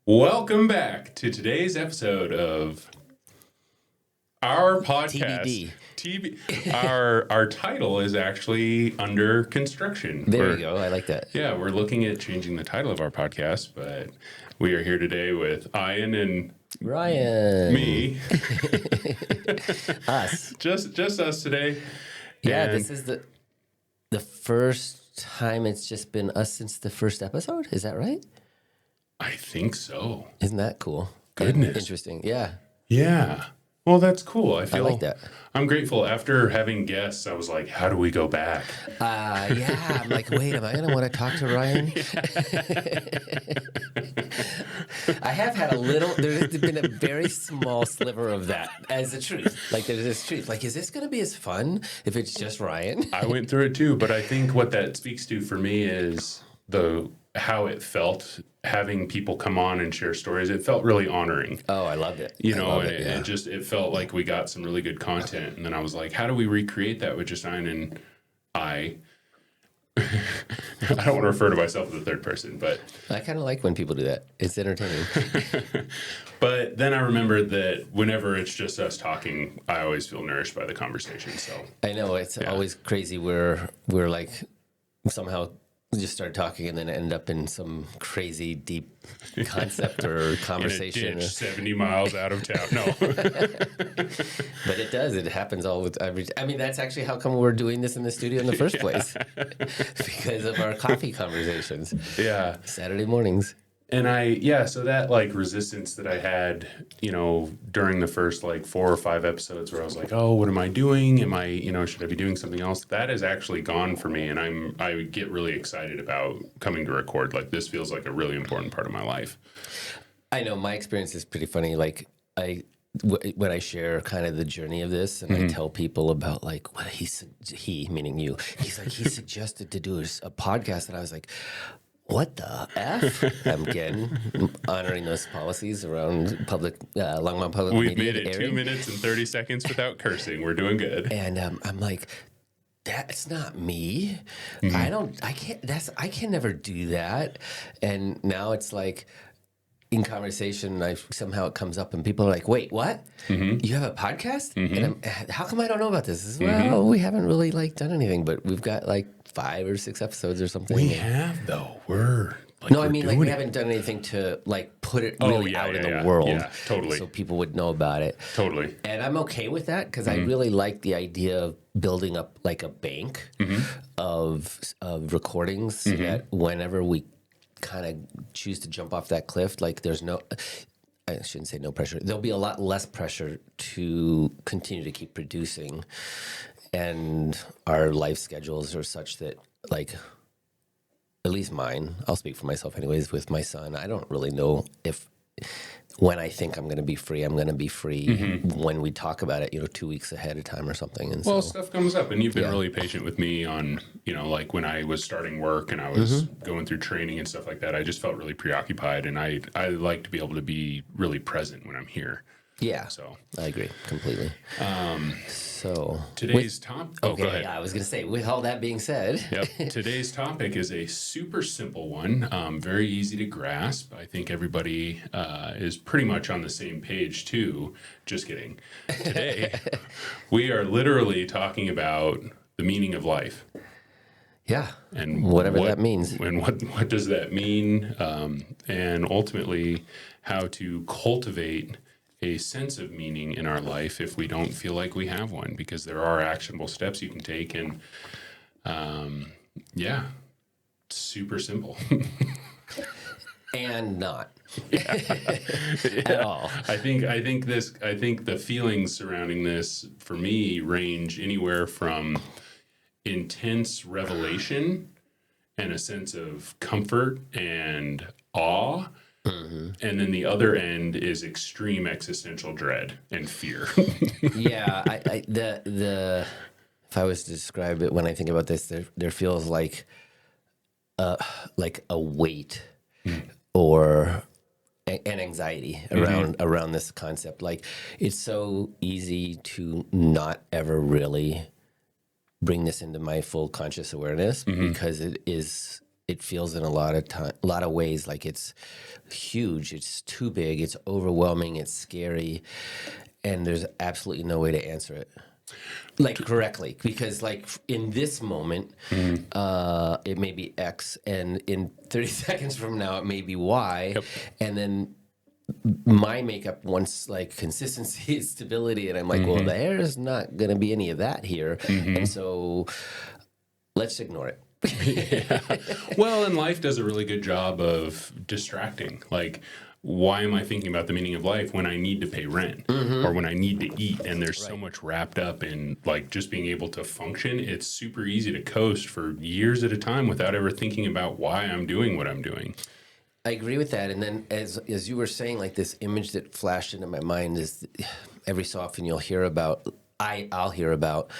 Welcome back to today's episode of our podcast. TBD. Our title is actually under construction. There you go. I like that. Yeah, we're looking at changing the title of our podcast, but we are here today with Ian and Ryan. me. Us. Just us today. Yeah, And this is the first time it's just been us since the first episode. Is that right? I think so. Isn't that cool? Goodness. Interesting. Yeah. Yeah. Well, that's cool. I like that. I'm grateful. After having guests, I was like, how do we go back? Yeah. I'm like, wait, am I going to want to talk to Ryan? I have had there's been a very small sliver of that as the truth. Like, there's this truth. Like, is this going to be as fun if it's just Ryan? I went through it too, but I think what that speaks to for me is how it felt having people come on and share stories. It felt really honoring. Oh, I loved it. It felt like we got some really good content. And then I was like, how do we recreate that with just Ian and I? I don't want to refer to myself as the third person, but I kind of like when people do that. It's entertaining. But then I remembered that whenever it's just us talking, I always feel nourished by the conversation. So I know it's always crazy where we're like somehow just start talking and then end up in some crazy deep concept or conversation. In a ditch 70 miles out of town. No. But it does. It happens all the time. I mean, that's actually how come we're doing this in the studio in the first place. Because of our coffee conversations. Yeah. Saturday mornings. And so that like resistance that I had, during the first like 4 or 5 episodes where I was like, oh, what am I doing? Am I, should I be doing something else? That is actually gone for me. And I get really excited about coming to record. Like this feels like a really important part of my life. I know my experience is pretty funny. Like when I share kind of the journey of this and I tell people about like what he meaning you, he's like, he suggested to do a podcast. And I was like, what the F? I'm again honoring those policies around public, Longmont Public Media. We've made it 2 minutes and 30 seconds without cursing. We're doing good. And I'm like, that's not me. I can never do that. And now it's like in conversation, somehow it comes up and people are like, wait, what? You have a podcast? And how come I don't know about this? Well, we haven't really like done anything, but we've got like 5 or 6 episodes or something. We have though. We haven't done anything to like put it really out in the world. Yeah, totally. So people would know about it. Totally. And I'm okay with that because I really like the idea of building up like a bank of recordings so that whenever we kind of choose to jump off that cliff, like I shouldn't say no pressure. There'll be a lot less pressure to continue to keep producing. And our life schedules are such that, like, at least mine, I'll speak for myself anyways, with my son, I don't really know when I think I'm going to be free, I'm going to be free when we talk about it, 2 weeks ahead of time or something. And stuff comes up, and you've been really patient with me on, like when I was starting work and I was going through training and stuff like that, I just felt really preoccupied, and I like to be able to be really present when I'm here. Yeah, so I agree completely. So today's topic. Okay, go ahead. I was going to say, with all that being said, today's topic is a super simple one, very easy to grasp. I think everybody is pretty much on the same page too. Just kidding. Today, we are literally talking about the meaning of life. Yeah, and whatever that means, and what does that mean, and ultimately how to cultivate a sense of meaning in our life if we don't feel like we have one, because there are actionable steps you can take, and super simple. And not at all. I think the feelings surrounding this for me range anywhere from intense revelation and a sense of comfort and awe. And then the other end is extreme existential dread and fear. Yeah, if I was to describe it, when I think about this, there feels like a weight or an anxiety around this concept. Like, it's so easy to not ever really bring this into my full conscious awareness because it is it feels in a lot of ways like it's huge, it's too big, it's overwhelming, it's scary, and there's absolutely no way to answer it like correctly, because like in this moment it may be X, and in 30 seconds from now it may be Y. Yep. And then my makeup wants like consistency and stability, and I'm like, well, there's not going to be any of that here, and so let's ignore it. Yeah. Well, and life does a really good job of distracting. Like, why am I thinking about the meaning of life when I need to pay rent or when I need to eat? And there's so much wrapped up in like just being able to function. It's super easy to coast for years at a time without ever thinking about why I'm doing what I'm doing. I agree with that. And then as you were saying, like this image that flashed into my mind is every so often you'll hear about, I'll hear about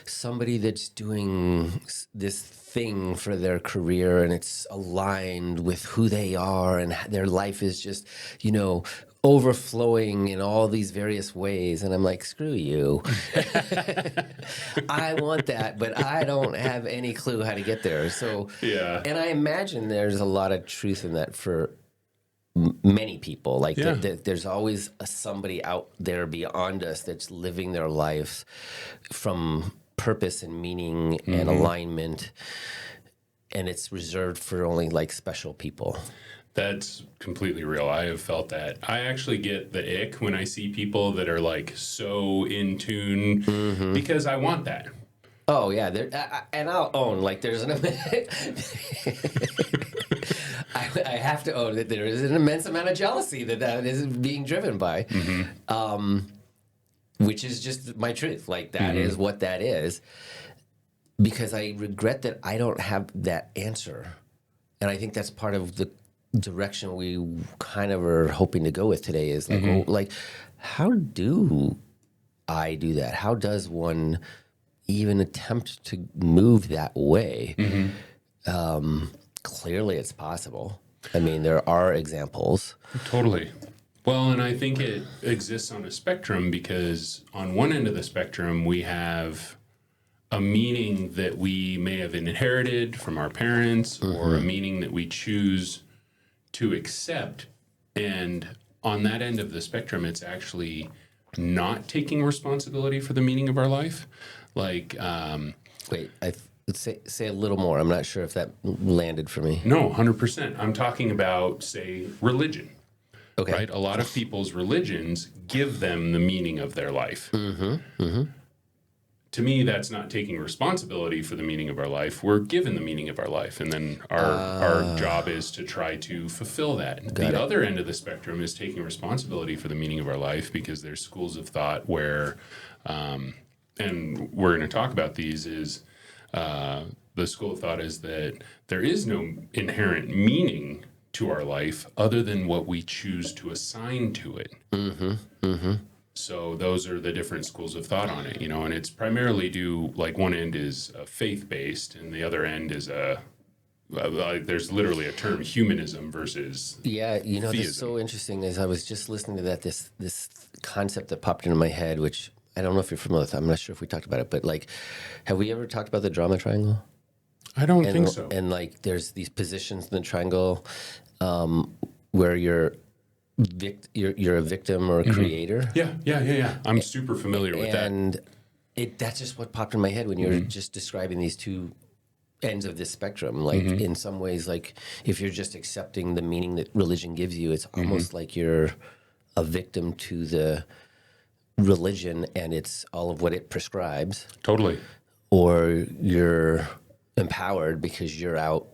somebody that's doing this thing for their career and it's aligned with who they are and their life is just, overflowing in all these various ways. And I'm like, screw you. I want that, but I don't have any clue how to get there. So, Yeah. and I imagine there's a lot of truth in that for many people. Like there's always somebody out there beyond us that's living their life from purpose and meaning and alignment, and it's reserved for only like special people. That's completely real. I have felt that. I actually get the ick when I see people that are like so in tune because I want that. Oh yeah, and I'll own like there's an I have to own that there is an immense amount of jealousy that is being driven by, which is just my truth. Like that is what that is, because I regret that I don't have that answer, and I think that's part of the direction we kind of are hoping to go with today. Is like, well, like, how do I do that? How does one even attempt to move that way? Clearly it's possible. I mean, there are examples. Totally. Well, and I think it exists on a spectrum because on one end of the spectrum, we have a meaning that we may have inherited from our parents or a meaning that we choose to accept. And on that end of the spectrum, it's actually not taking responsibility for the meaning of our life. Like, Wait, let's say a little more. I'm not sure if that landed for me. no, 100%. I'm talking about, say, religion. Okay. Right? A lot of people's religions give them the meaning of their life. To me, that's not taking responsibility for the meaning of our life. We're given the meaning of our life, and then our job is to try to fulfill that. The other end of the spectrum is taking responsibility for the meaning of our life, because there's schools of thought where, and we're going to talk about these, is the school of thought is that there is no inherent meaning to our life other than what we choose to assign to it. So those are the different schools of thought on it, and it's primarily like one end is faith-based and the other end is there's literally a term, humanism versus theism. This is so interesting. As I was just listening to that, this concept that popped into my head, which I don't know if you're familiar with. I'm not sure if we talked about it, but like, have we ever talked about the drama triangle? I don't think so. And like, there's these positions in the triangle where you're a victim or a creator. Yeah. I'm super familiar with that. And that's just what popped in my head when you were just describing these two ends of this spectrum. Like in some ways, like if you're just accepting the meaning that religion gives you, it's almost like you're a victim to the religion and it's all of what it prescribes. Totally. Or you're empowered because you're out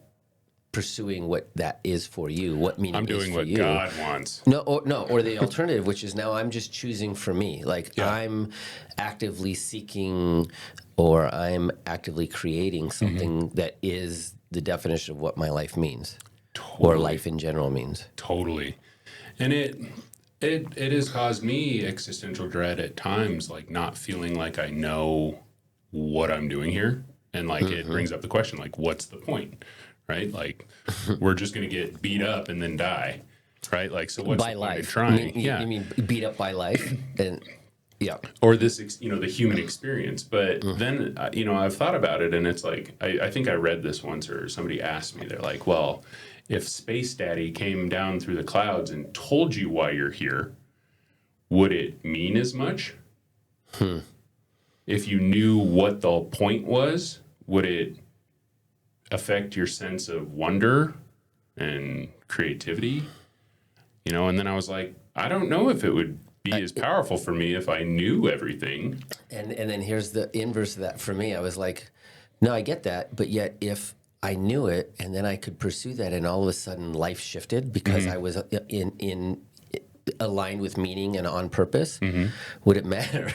pursuing what that is for you, what meaning is for you. I'm doing what God wants. Or the alternative, which is now I'm just choosing for me. Like I'm actively seeking or I'm actively creating something that is the definition of what my life means. Or life in general means. Totally. And it has caused me existential dread at times, like not feeling like I know what I'm doing here. And like it brings up the question, like, what's the point? Right? Like, we're just going to get beat up and then die. Right? Like, so what's by the life. point of trying? You mean beat up by life? And Yeah. or the human experience. But then, I've thought about it, and it's like, I think I read this once, or somebody asked me, they're like, well, if Space Daddy came down through the clouds and told you why you're here, would it mean as much? If you knew what the point was, would it affect your sense of wonder and creativity? And then I was like, I don't know if it would be as powerful for me if I knew everything. And then here's the inverse of that for me. I was like, no, I get that, but yet if I knew it and then I could pursue that, and all of a sudden life shifted because I was in aligned with meaning and on purpose, would it matter?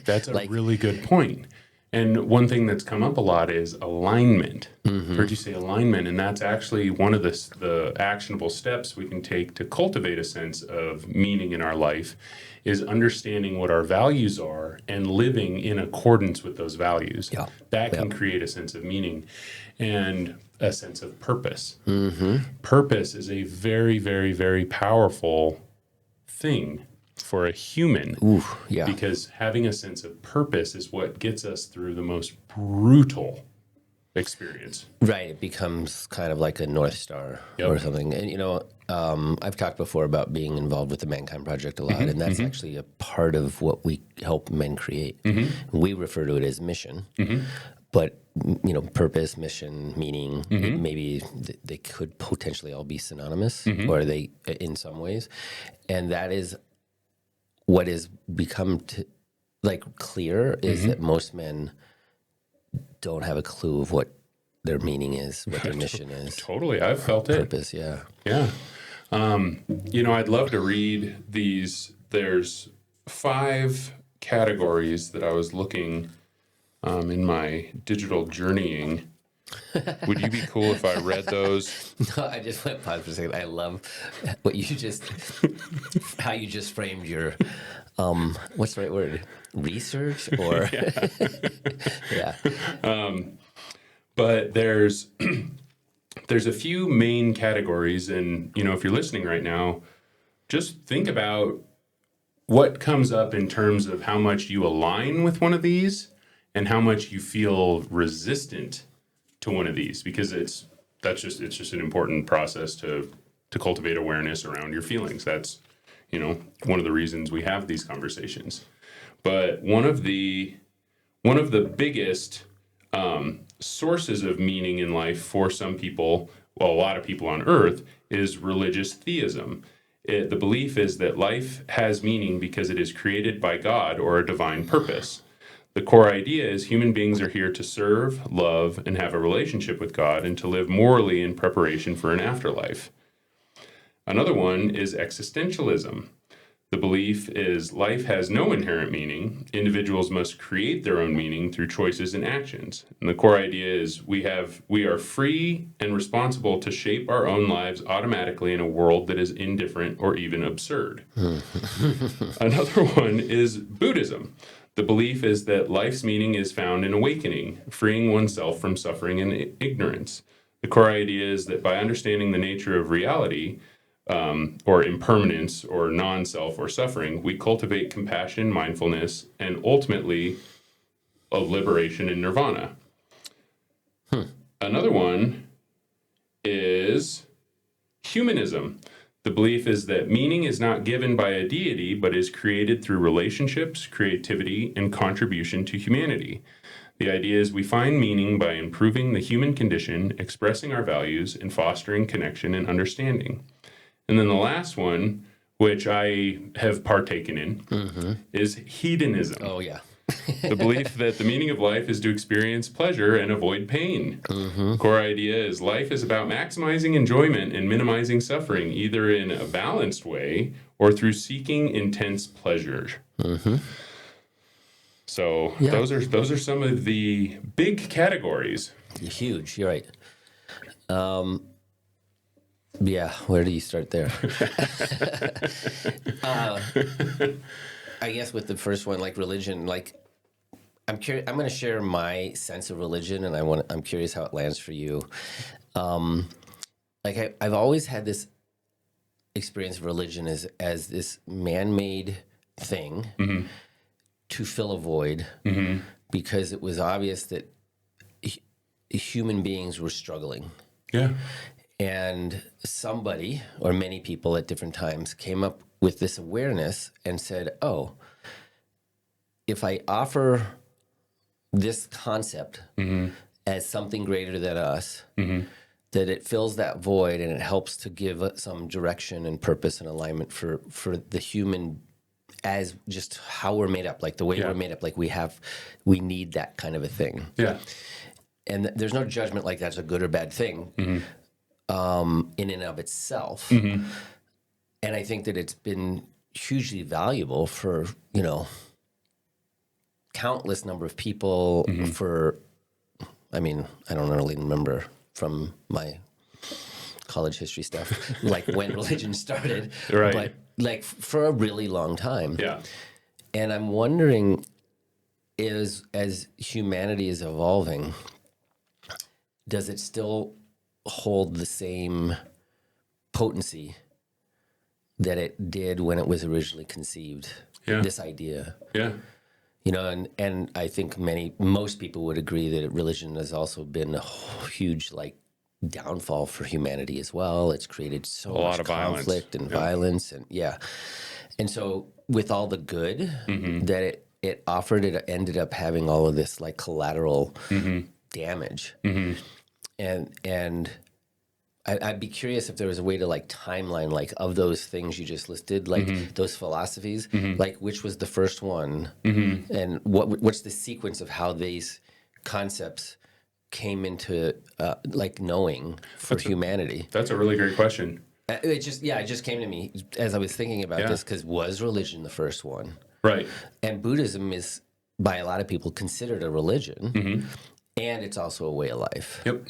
That's a really good point. And one thing that's come up a lot is alignment. Heard you say alignment, and that's actually one of the actionable steps we can take to cultivate a sense of meaning in our life, is understanding what our values are and living in accordance with those values. Yeah. That can create a sense of meaning and a sense of purpose. Purpose is a very, very, very powerful thing for a human. Ooh, yeah. Because having a sense of purpose is what gets us through the most brutal experience. Right. It becomes kind of like a North Star or something. And, I've talked before about being involved with the Mankind Project a lot, and that's actually a part of what we help men create. We refer to it as mission, but, purpose, mission, meaning, maybe they could potentially all be synonymous, or they in some ways. And that is what has become clear is that most men don't have a clue of what their meaning is, what their mission is. Totally. I've felt it. Purpose, yeah. Yeah. I'd love to read these. There's 5 categories that I was looking in my digital journeying. Would you be cool if I read those? No, I just went pause for a second. I love what how you just framed your, what's the right word? Research or? Yeah. But there's a few main categories, and if you're listening right now, just think about what comes up in terms of how much you align with one of these and how much you feel resistant to one of these, because it's just an important process to cultivate awareness around your feelings. That's one of the reasons we have these conversations. But one of the biggest sources of meaning in life for some people, well, a lot of people on Earth, is religious theism. The belief is that life has meaning because it is created by God or a divine purpose. The core idea is human beings are here to serve, love, and have a relationship with God, and to live morally in preparation for an afterlife. Another one is existentialism. The belief is life has no inherent meaning. Individuals must create their own meaning through choices and actions. And the core idea is we are free and responsible to shape our own lives automatically in a world that is indifferent or even absurd. Another one is Buddhism. The belief is that life's meaning is found in awakening, freeing oneself from suffering and ignorance. The core idea is that by understanding the nature of reality, or impermanence, or non-self, or suffering, we cultivate compassion, mindfulness, and ultimately a liberation in nirvana. Another one is humanism. The belief is that meaning is not given by a deity, but is created through relationships, creativity, and contribution to humanity. The idea is we find meaning by improving the human condition, expressing our values, and fostering connection and understanding. And then the last one, which I have partaken in, is hedonism. Oh, yeah. The belief that the meaning of life is to experience pleasure and avoid pain. The core idea is life is about maximizing enjoyment and minimizing suffering, either in a balanced way or through seeking intense pleasure. So those are some of the big categories. Huge. You're right. Yeah, where do you start there? I guess with the first one, like religion, I'm curious. I'm going to share my sense of religion, and I'm curious how it lands for you. I've always had this experience of religion as this man-made thing to fill a void because it was obvious that human beings were struggling. Yeah. And somebody or many people at different times came up with this awareness and said, oh, if I offer this concept as something greater than us, that it fills that void and it helps to give some direction and purpose and alignment for the human as just how we're made up, like the way we're made up, like we need that kind of a thing. Yeah. And there's no judgment like that's a good or bad thing in and of itself. And I think that it's been hugely valuable for, countless number of people for, I don't really remember from my college history stuff, like when religion started, Right. but like for a really long time. Yeah. And I'm wondering as humanity is evolving, does it still hold the same potency that it did when it was originally conceived? Yeah. This idea. Yeah. And I think most people would agree that religion has also been a huge downfall for humanity as well. It's created so much conflict and violence and so with all the good that it offered, it ended up having all of this collateral damage. And I'd be curious if there was a way to timeline of those things you just listed, those philosophies, which was the first one, and what's the sequence of how these concepts came into knowing for humanity. That's a really great question. It just came to me as I was thinking about this, because was religion the first one? Right. And Buddhism is by a lot of people considered a religion, and it's also a way of life. Yep.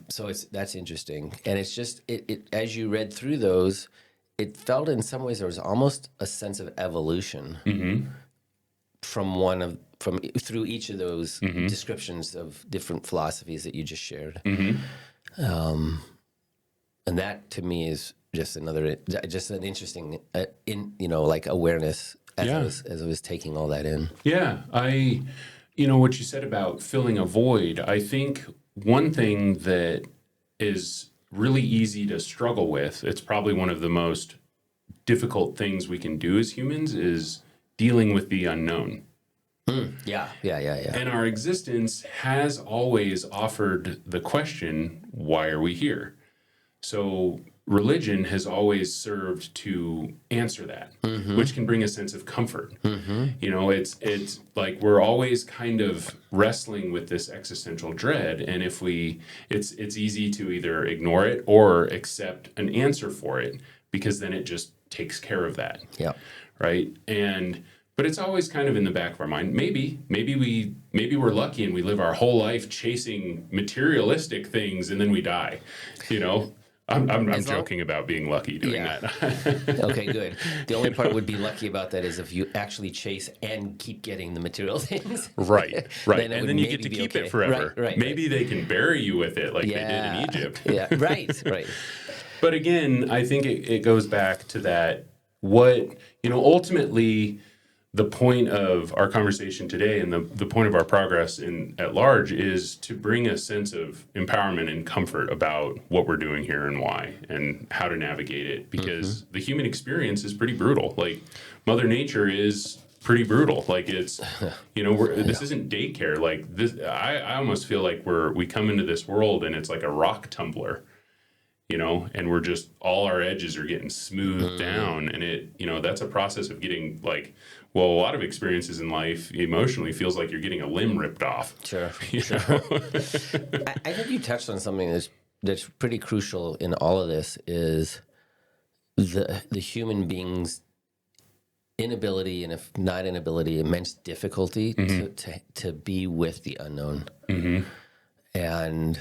So that's interesting, and it's just it as you read through those, it felt in some ways there was almost a sense of evolution from through each of those descriptions of different philosophies that you just shared, and that to me is just an interesting awareness as I was taking all that in. Yeah, what you said about filling a void, I think one thing that is really easy to struggle with, it's probably one of the most difficult things we can do as humans, is dealing with the unknown. Yeah. And our existence has always offered the question, why are we here? So religion has always served to answer that, which can bring a sense of comfort. It's like we're always kind of wrestling with this existential dread, and if it's easy to either ignore it or accept an answer for it, because then it just takes care of that. Yeah. Right. But it's always kind of in the back of our mind. Maybe we're lucky and we live our whole life chasing materialistic things, and then we die. I'm joking about being lucky doing that. Okay, good. The only part would be lucky about that is if you actually chase and keep getting the material things. Right. And then you get to keep it forever. Right. Maybe they can bury you with it like they did in Egypt. Yeah, right. But again, I think it goes back to that, ultimately the point of our conversation today and the point of our progress at large is to bring a sense of empowerment and comfort about what we're doing here and why and how to navigate it, because the human experience is pretty brutal. Mother Nature is pretty brutal. It's, this isn't daycare. This, I almost feel like we come into this world and it's like a rock tumbler, and we're just, all our edges are getting smoothed down. And that's a process of getting a lot of experiences in life emotionally feels like you're getting a limb ripped off. Sure. I think you touched on something that's pretty crucial in all of this, is the human being's inability, and if not inability, immense difficulty to be with the unknown. And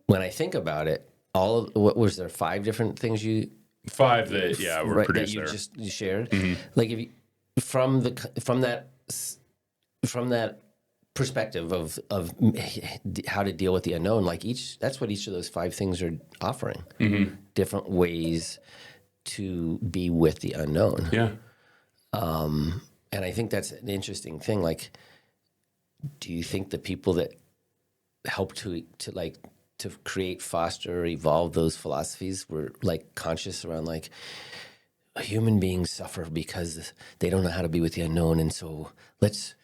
when I think from there 5 different things you... 5 that, were produced that you there. just shared? If you... From that perspective of how to deal with the unknown, that's what each of those 5 things are offering. Different ways to be with the unknown. Yeah. And I think that's an interesting thing. Like, do you think the people that help to create, foster, evolve those philosophies were like conscious around like human beings suffer because they don't know how to be with the unknown, and so let's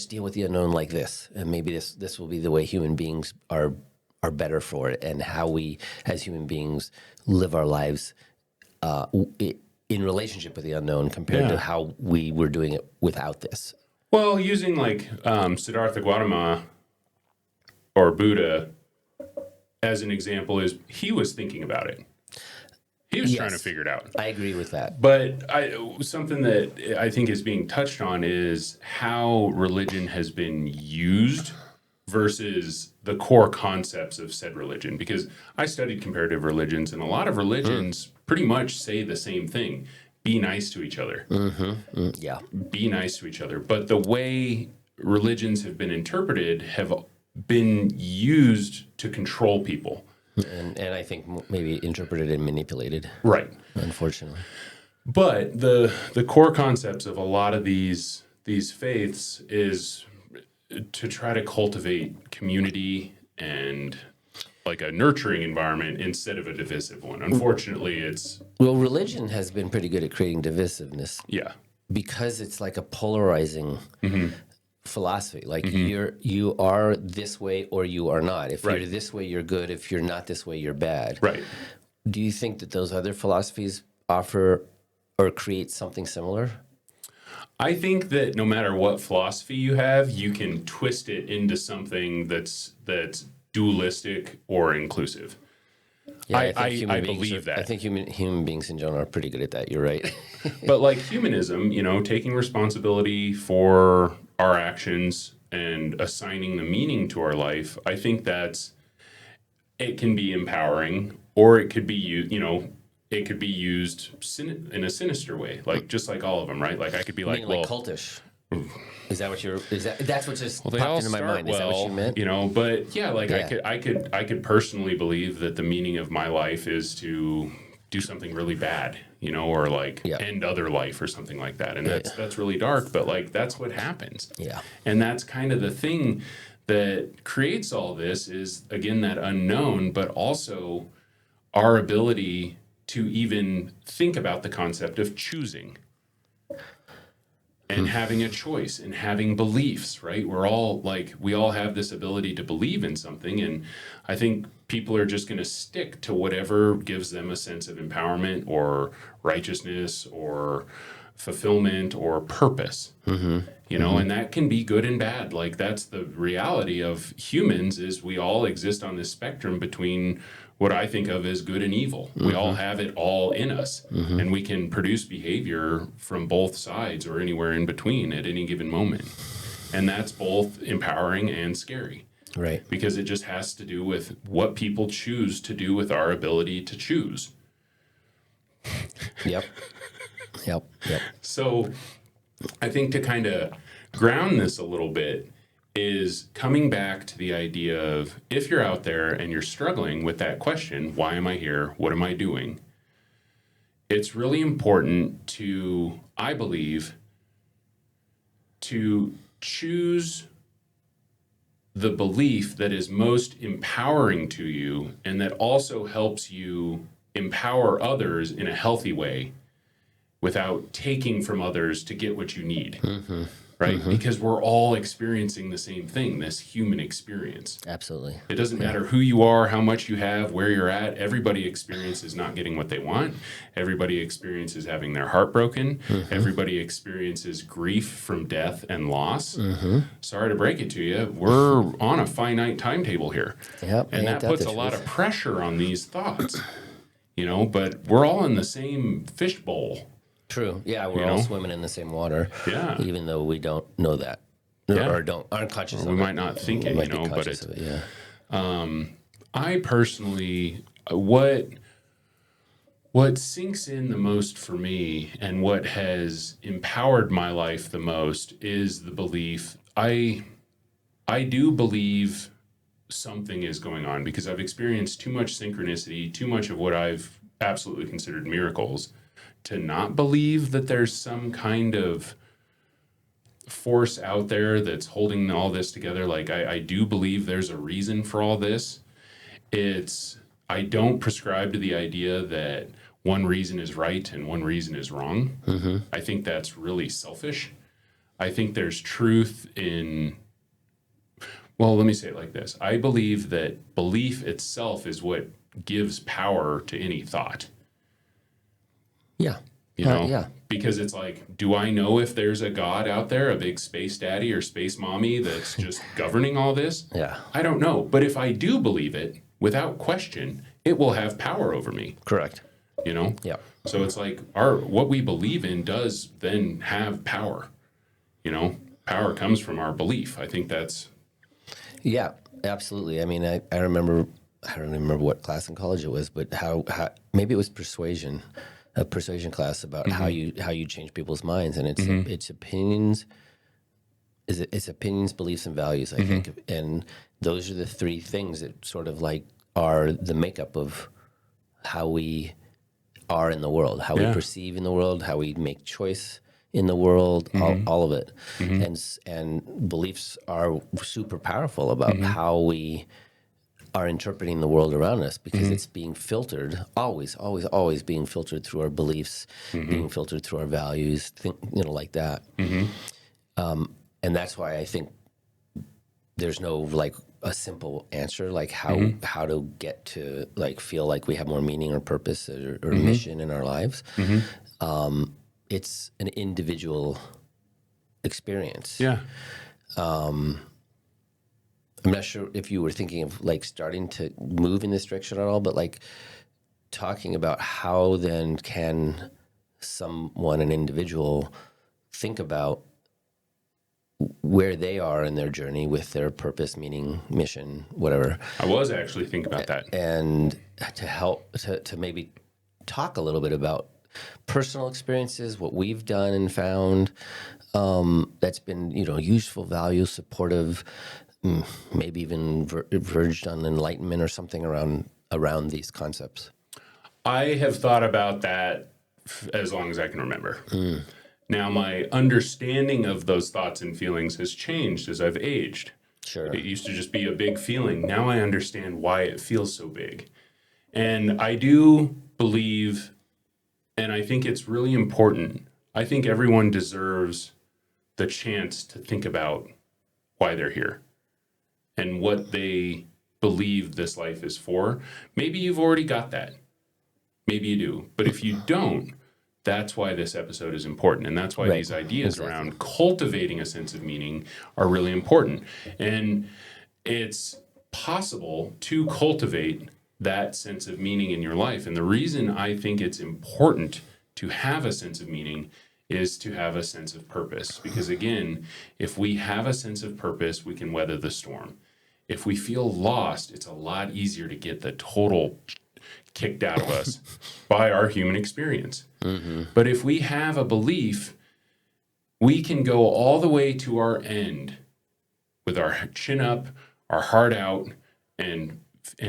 deal with the unknown like this, and maybe this will be the way human beings are better for it, and how we as human beings live our lives in relationship with the unknown compared to Yeah. how we were doing it without this. Well, using like Siddhartha Gautama or Buddha as an example, is he was thinking about it. He was trying to Yes, figure it out. I agree with that. But something that I think is being touched on is how religion has been used versus the core concepts of said religion. Because I studied comparative religions, and a lot of religions pretty much say the same thing: be nice to each other. Yeah. Be nice to each other. But the way religions have been interpreted have been used to control people. And I think maybe interpreted and manipulated, Right. unfortunately. But the core concepts of a lot of these faiths is to try to cultivate community and like a nurturing environment instead of a divisive one. Unfortunately, it's Well, religion has been pretty good at creating divisiveness yeah. because it's like a polarizing philosophy. Like you are this way or you are not. If Right. you're this way, you're good. If you're not this way, you're bad. Right. Do you think that those other philosophies offer or create something similar? I think that no matter what philosophy you have, you can twist it into something that's dualistic or inclusive. Yeah, I believe that. I think human beings in general are pretty good at that. You're right. But like humanism, taking responsibility for our actions and assigning the meaning to our life, I think it can be empowering, or it could be it could be used in a sinister way, like just like all of them, right? Like I could be I like, mean, well, like cultish. Is that what you're? That's what just well, they popped all into my start mind? Is that what you meant? but yeah, like Yeah. I could personally believe that the meaning of my life is to do something really bad, or like Yeah. end other life or something like that. And that's really dark, but like that's what happens. Yeah. And that's kind of the thing that creates all this is again that unknown, but also our ability to even think about the concept of choosing and having a choice and having beliefs, right? We all have this ability to believe in something. And I think people are just going to stick to whatever gives them a sense of empowerment or righteousness or fulfillment or purpose. And that can be good and bad. Like that's the reality of humans is we all exist on this spectrum between what I think of as good and evil. We all have it all in us, and we can produce behavior from both sides or anywhere in between at any given moment. And that's both empowering and scary. Right. Because it just has to do with what people choose to do with our ability to choose. Yep. Yep. Yep. So I think to kind of ground this a little bit is coming back to the idea of if you're out there and you're struggling with that question, why am I here? What am I doing? It's really important to, I believe, to choose the belief that is most empowering to you and that also helps you empower others in a healthy way without taking from others to get what you need. Right? Because we're all experiencing the same thing, this human experience. Absolutely. It doesn't matter who you are, how much you have, where you're at. Everybody experiences not getting what they want. Everybody experiences having their heart broken. Everybody experiences grief from death and loss. Sorry to break it to you. We're on a finite timetable here. Yep. And that puts a lot of pressure on these thoughts, but we're all in the same fishbowl. True. Yeah, we're all swimming in the same water. Yeah. Even though we don't know that, Yeah. or aren't conscious of it. We might not think it, Might be but conscious it's. of it, yeah. I personally, what sinks in the most for me and what has empowered my life the most is the belief. I do believe something is going on because I've experienced too much synchronicity, too much of what I've absolutely considered miracles. to not believe that there's some kind of force out there that's holding all this together. Like I do believe there's a reason for all this. I don't prescribe to the idea that one reason is right and one reason is wrong. I think that's really selfish. I think there's truth in, well, let me say it like this. I believe that belief itself is what gives power to any thought. Yeah. You know, yeah. because it's like, do I know if there's a God out there, a big space daddy or space mommy that's just governing all this? Yeah. I don't know. But if I do believe it, without question, it will have power over me. Correct. You know? Yeah. So it's like what we believe in does then have power. You know, power comes from our belief. I think that's. Yeah, absolutely. I mean, I remember, I don't remember what class in college it was, but how maybe it was persuasion, a persuasion class about how you change people's minds, and it's opinions, it's opinions, beliefs, and values. I think, and those are the three things that sort of like are the makeup of how we are in the world, how we perceive in the world, how we make choice in the world, all of it. And beliefs are super powerful about how we are interpreting the world around us, because it's being filtered, always being filtered through our beliefs, being filtered through our values, like that. And that's why I think there's no like a simple answer, like how to get to like feel like we have more meaning or purpose or mission in our lives. It's an individual experience. Yeah. I'm not sure if you were thinking of like starting to move in this direction at all, but like talking about how then can someone, an individual, think about where they are in their journey with their purpose, meaning, mission, whatever. I was actually thinking about that. And to help to maybe talk a little bit about personal experiences, what we've done and found that's been, useful, value, supportive, maybe even verged on enlightenment or something around these concepts. I have thought about that as long as I can remember. Now, my understanding of those thoughts and feelings has changed as I've aged. Sure. It used to just be a big feeling. Now I understand why it feels so big. And I do believe, and I think it's really important, I think everyone deserves the chance to think about why they're here and what they believe this life is for. Maybe you've already got that. Maybe you do. But if you don't, that's why this episode is important. And that's why these ideas around cultivating a sense of meaning are really important. And it's possible to cultivate that sense of meaning in your life. And the reason I think it's important to have a sense of meaning is to have a sense of purpose. Because again, if we have a sense of purpose, we can weather the storm. If we feel lost, it's a lot easier to get the total kicked out of us by our human experience. But if we have a belief, we can go all the way to our end with our chin up, our heart out, and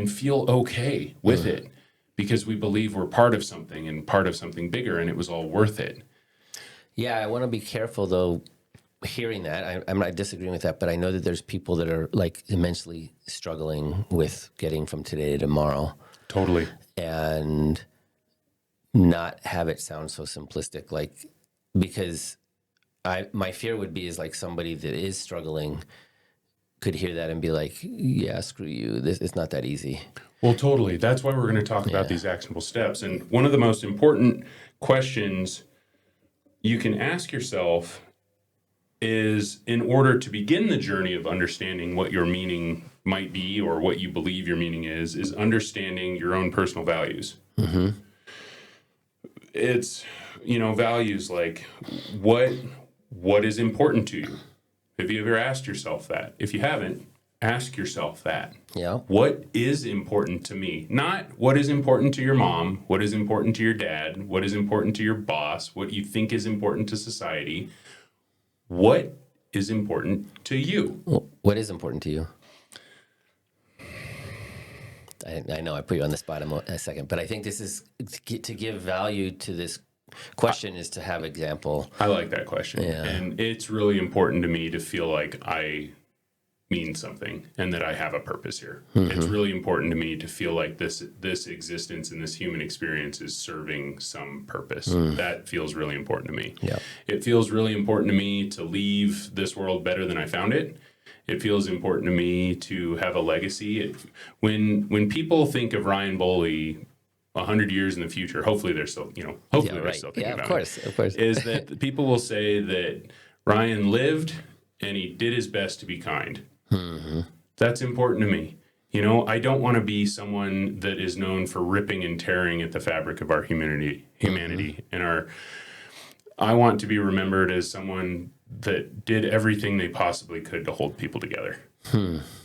feel okay with it, because we believe we're part of something and part of something bigger, and it was all worth it. Yeah, I want to be careful though. Hearing that, I'm not disagreeing with that, but I know that there's people that are like immensely struggling with getting from today to tomorrow. Totally. And not have it sound so simplistic, like, because my fear would be is like somebody that is struggling could hear that and be like, yeah, screw you. It's not that easy. Well, totally. That's why we're going to talk about these actionable steps. And one of the most important questions you can ask yourself is, in order to begin the journey of understanding what your meaning might be or what you believe your meaning is understanding your own personal values. It's, values like what is important to you? Have you ever asked yourself that? If you haven't, ask yourself that. Yeah. What is important to me? Not what is important to your mom, what is important to your dad, what is important to your boss, what you think is important to society. What is important to you? Well, what is important to you? I know I put you on the spot a second, but I think this is to give value to this question is to have example. I like that question. Yeah. And it's really important to me to feel like I mean something and that I have a purpose here. It's really important to me to feel like this existence and this human experience is serving some purpose. That feels really important to me. Yeah. It feels really important to me to leave this world better than I found it. It feels important to me to have a legacy. When people think of Ryan Boley 100 years in the future, hopefully they're still, they're still thinking about it. Of course. Is that people will say that Ryan lived and he did his best to be kind. That's important to me. I don't want to be someone that is known for ripping and tearing at the fabric of our humanity, and I want to be remembered as someone that did everything they possibly could to hold people together.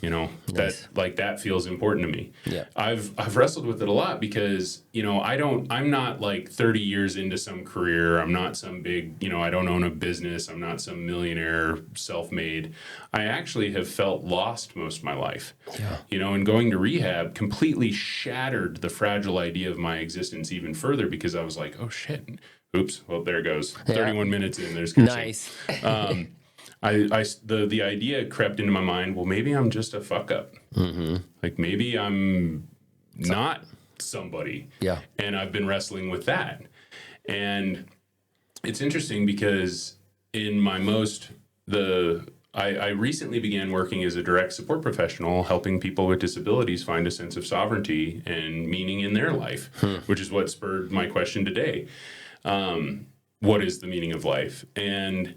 Nice. That feels important to me. Yeah. I've wrestled with it a lot because, I'm not like 30 years into some career. I'm not some big, I don't own a business. I'm not some millionaire self-made. I actually have felt lost most of my life. Yeah. And going to rehab completely shattered the fragile idea of my existence even further because I was like, oh shit. Oops. Well, there it goes. 31 minutes in, there's cursing. Nice. The idea crept into my mind, well, maybe I'm just a fuck up. Like maybe I'm not somebody. Yeah. And I've been wrestling with that. And it's interesting because in my I recently began working as a direct support professional, helping people with disabilities find a sense of sovereignty and meaning in their life, which is what spurred my question today. What is the meaning of life? And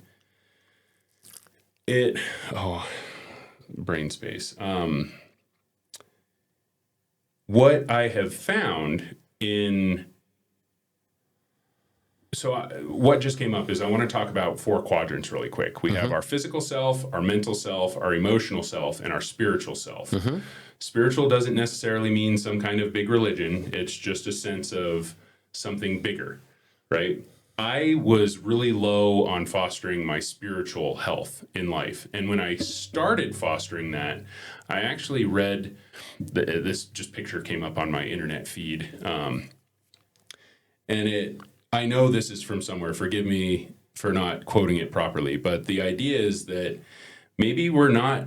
brain space. What I have found what just came up is I want to talk about 4 quadrants really quick. We have our physical self, our mental self, our emotional self, and our spiritual self. Spiritual doesn't necessarily mean some kind of big religion. It's just a sense of something bigger, right? I was really low on fostering my spiritual health in life. And when I started fostering that, I actually read, this just picture came up on my internet feed. I know this is from somewhere, forgive me for not quoting it properly, but the idea is that maybe I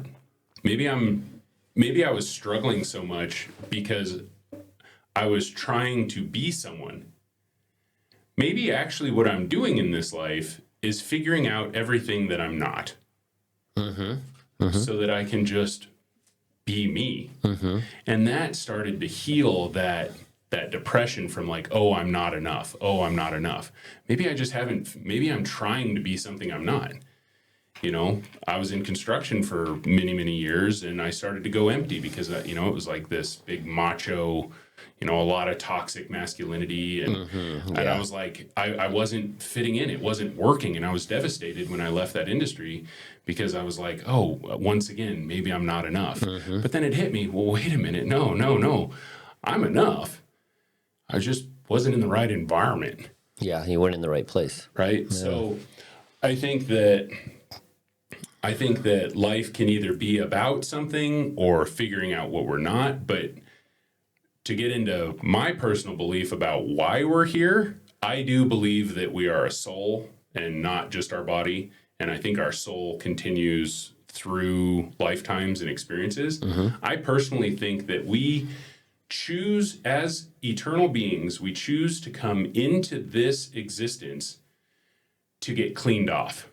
was struggling so much because I was trying to be someone. Maybe actually what I'm doing in this life is figuring out everything that I'm not so that I can just be me. And that started to heal that depression from like, oh, I'm not enough. Oh, I'm not enough. Maybe I'm trying to be something I'm not. I was in construction for many, many years and I started to go empty because, it was like this big macho, a lot of toxic masculinity. And I was like, I wasn't fitting in. It wasn't working. And I was devastated when I left that industry because I was like, oh, once again, maybe I'm not enough. But then it hit me. Well, wait a minute. No. I'm enough. I just wasn't in the right environment. Yeah. You weren't in the right place. Right. Yeah. So I think that life can either be about something or figuring out what we're not. But to get into my personal belief about why we're here, I do believe that we are a soul and not just our body. And I think our soul continues through lifetimes and experiences. I personally think that we choose, as eternal beings, we choose to come into this existence to get cleaned off.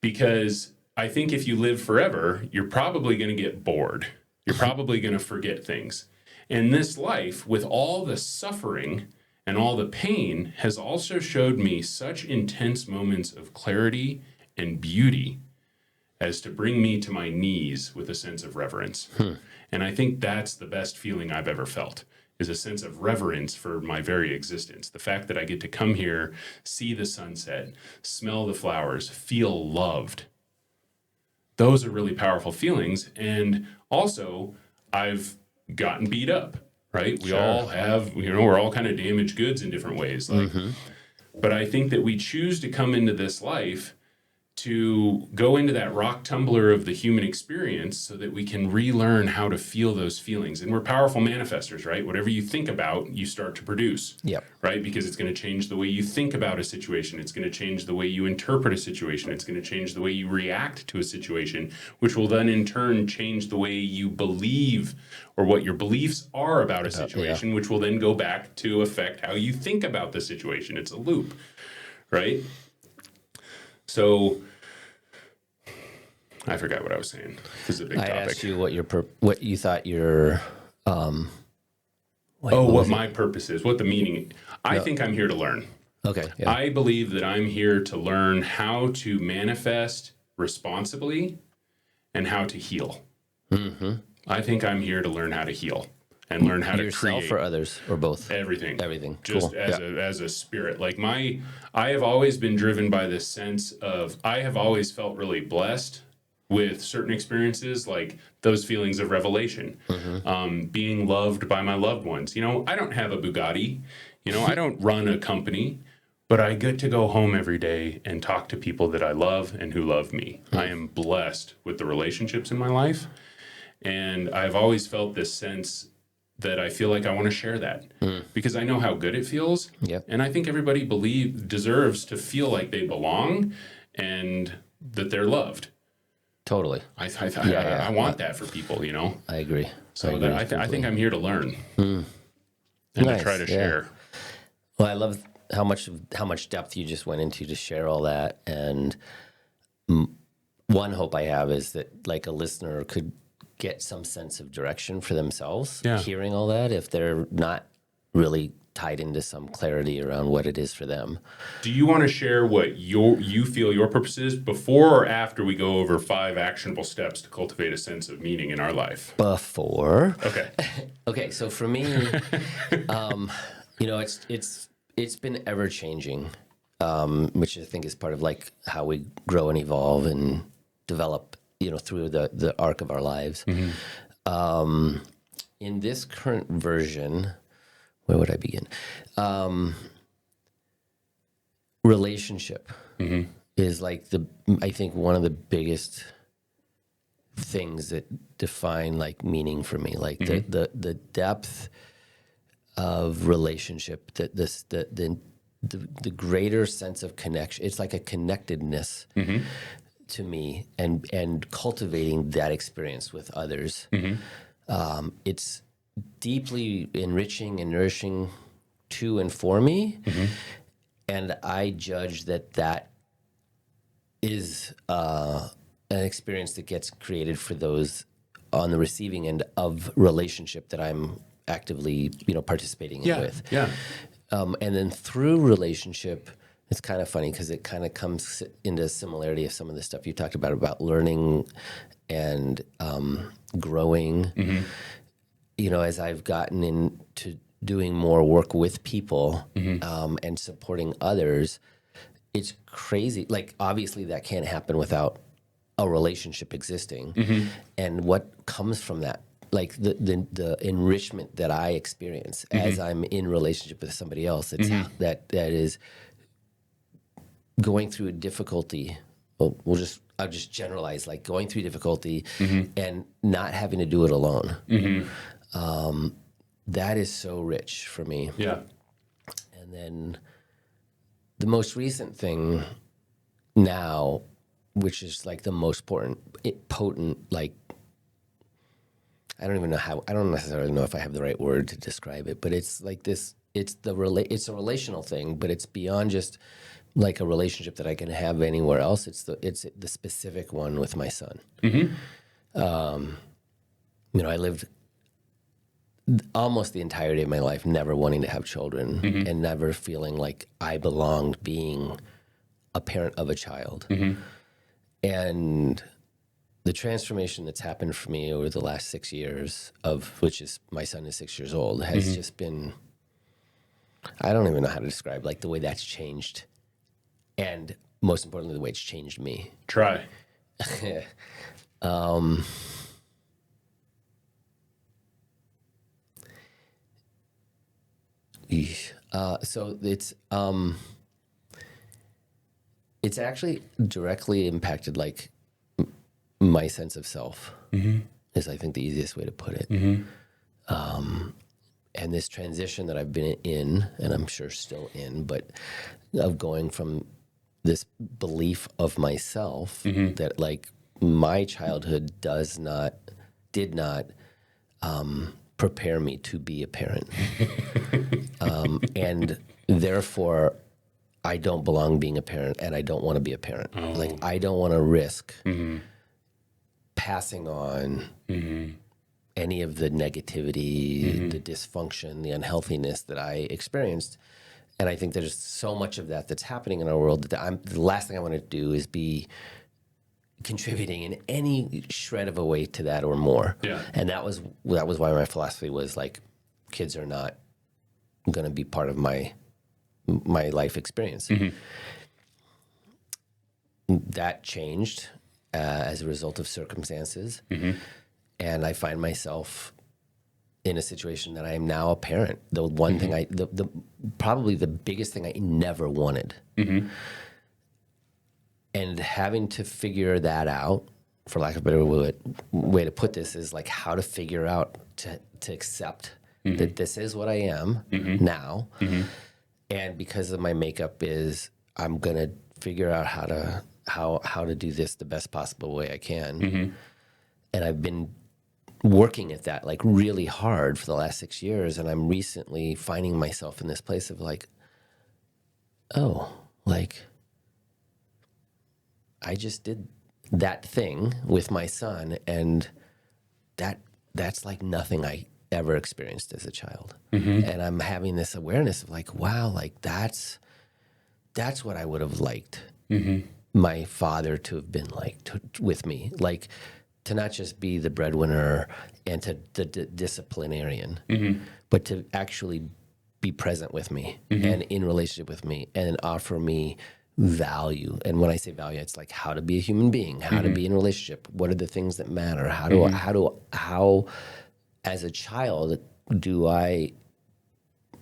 Because I think if you live forever, you're probably going to get bored. You're probably going to forget things. And this life, with all the suffering and all the pain, has also showed me such intense moments of clarity and beauty as to bring me to my knees with a sense of reverence. And I think that's the best feeling I've ever felt, is a sense of reverence for my very existence. The fact that I get to come here, see the sunset, smell the flowers, feel loved. Those are really powerful feelings. And also, I've gotten beat up, right? We all have, we're all kind of damaged goods in different ways. But I think that we choose to come into this life to go into that rock tumbler of the human experience so that we can relearn how to feel those feelings. And we're powerful manifestors, right? Whatever you think about, you start to produce. Yep. Right? Because it's going to change the way you think about a situation. It's going to change the way you interpret a situation. It's going to change the way you react to a situation, which will then in turn change the way you believe or what your beliefs are about a situation, which will then go back to affect how you think about the situation. It's a loop, right? So I forgot what I was saying. This is a big topic. I asked you what you thought your what my purpose is, what the meaning. I think I'm here to learn. Okay. Yeah. I believe that I'm here to learn how to manifest responsibly and how to heal. Mm-hmm. I think I'm here to learn how to heal and learn how to create. Yourself or others or both? Everything. Just cool. as a spirit. Like I have always been driven by this sense of, I have always felt really blessed with certain experiences, like those feelings of revelation, being loved by my loved ones. I don't have a Bugatti, I don't run a company, but I get to go home every day and talk to people that I love and who love me. I am blessed with the relationships in my life. And I've always felt this sense that I feel like I want to share that because I know how good it feels. Yep. And I think everybody deserves to feel like they belong and that they're loved. Totally. I want that for people, I agree. So I think I'm here to learn and to try to share. Well, I love how much depth you just went into to share all that. And one hope I have is that like a listener could get some sense of direction for themselves, hearing all that, if they're not really tied into some clarity around what it is for them. Do you want to share what you feel your purpose is before or after we go over 5 actionable steps to cultivate a sense of meaning in our life? Before. Okay. Okay. So for me, it's been ever changing, which I think is part of like how we grow and evolve and develop, through the arc of our lives. Mm-hmm. In this current version, where would I begin? Relationship is like I think one of the biggest things that define like meaning for me, like the depth of relationship, that the greater sense of connection. It's like a connectedness to me, and cultivating that experience with others. It's deeply enriching and nourishing to and for me. And I judge that is an experience that gets created for those on the receiving end of relationship that I'm actively, participating in with. Yeah. And then through relationship, it's kind of funny because it kind of comes into similarity of some of the stuff you talked about learning and growing. As I've gotten into doing more work with people and supporting others, it's crazy. Like, obviously that can't happen without a relationship existing. And what comes from that, like the enrichment that I experience as I'm in relationship with somebody else, it's that is going through a difficulty. Well, I'll just generalize, like going through difficulty and not having to do it alone. That is so rich for me. Yeah. And then the most recent thing now, which is like the most potent, like, I don't necessarily know if I have the right word to describe it, but it's like this, it's a relational thing, but it's beyond just like a relationship that I can have anywhere else. It's the specific one with my son. I lived almost the entirety of my life never wanting to have children and never feeling like I belonged being a parent of a child. And the transformation that's happened for me over the last 6 years, of which is my son is 6 years old, has just been, I don't even know how to describe like the way that's changed, and most importantly, the way it's changed me. Try. So it's It's actually directly impacted like my sense of self. Is I think the easiest way to put it. And this transition that I've been in, and I'm sure still in, but of going from this belief of myself that like my childhood did not prepare me to be a parent. And therefore I don't belong being a parent, and I don't want to be a parent. Like I don't want to risk passing on any of the negativity, the dysfunction, the unhealthiness that I experienced. And I think there's so much of that that's happening in our world that the last thing I want to do is be contributing in any shred of a way to that or more. Yeah. And that was why my philosophy was like, kids are not going to be part of my life experience. That changed as a result of circumstances. And I find myself in a situation that I am now a parent. The one thing probably the biggest thing I never wanted. And having to figure that out, for lack of a better way to put this, is like how to figure out to accept that this is what I am now. And because of my makeup I'm going to figure out how to do this the best possible way I can. And I've been working at that like really hard for the last 6 years, and I'm recently finding myself in this place of like, oh, like I just did that thing with my son, and that's like nothing I ever experienced as a child. And I'm having this awareness of like, wow, like that's what I would have liked my father to have been like with me, like to not just be the breadwinner and to the disciplinarian, but to actually be present with me and in relationship with me and offer me value. And when I say value, it's like how to be a human being, how to be in a relationship, what are the things that matter, how as a child do I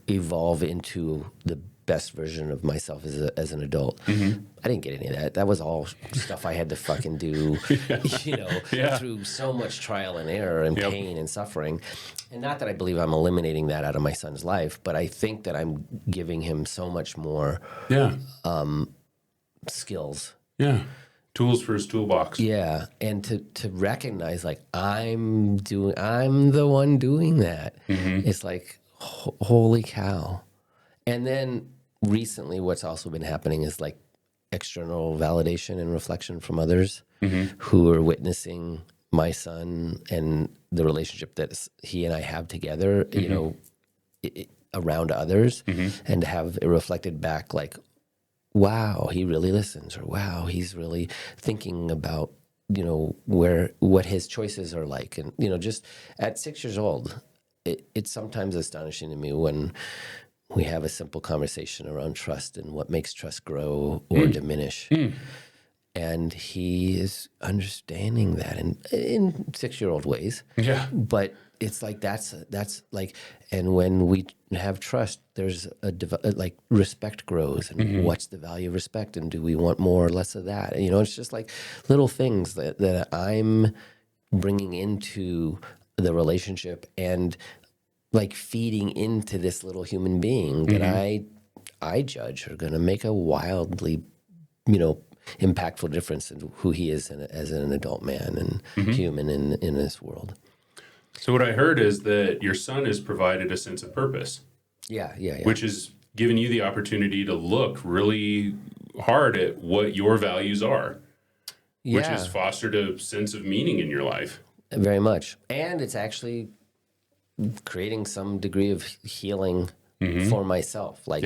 evolve into the best version of myself as an adult. I didn't get any of that. That was all stuff I had to fucking do, through so much trial and error and pain and suffering. And not that I believe I'm eliminating that out of my son's life, but I think that I'm giving him so much more skills. Yeah. Tools for his toolbox. Yeah. And to recognize like I'm the one doing that. It's like, holy cow. And then recently what's also been happening is like external validation and reflection from others who are witnessing my son and the relationship that he and I have together, around others, and to have it reflected back like, wow, he really listens, or wow, he's really thinking about, what his choices are like. And, just at 6 years old, it's sometimes astonishing to me when we have a simple conversation around trust and what makes trust grow or diminish. And he is understanding that in 6-year-old ways. Yeah. But it's like that's like, and when we have trust, there's like respect grows, and what's the value of respect, and do we want more or less of that? It's just like little things that I'm bringing into the relationship and like feeding into this little human being that I judge are going to make a wildly, impactful difference in who he is as an adult man and human in this world. So what I heard is that your son has provided a sense of purpose. Yeah. Which has given you the opportunity to look really hard at what your values are, which has fostered a sense of meaning in your life. Very much. And it's actually creating some degree of healing for myself. Like,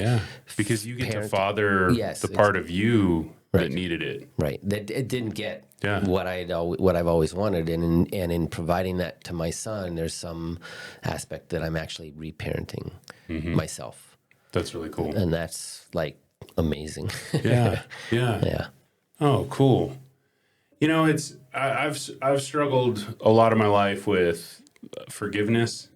because you get to father the part of you that needed it. Right. That it didn't get what I've always wanted. And in providing that to my son, there's some aspect that I'm actually reparenting myself. That's really cool. And that's like amazing. Yeah. Oh, cool. I've struggled a lot of my life with forgiveness.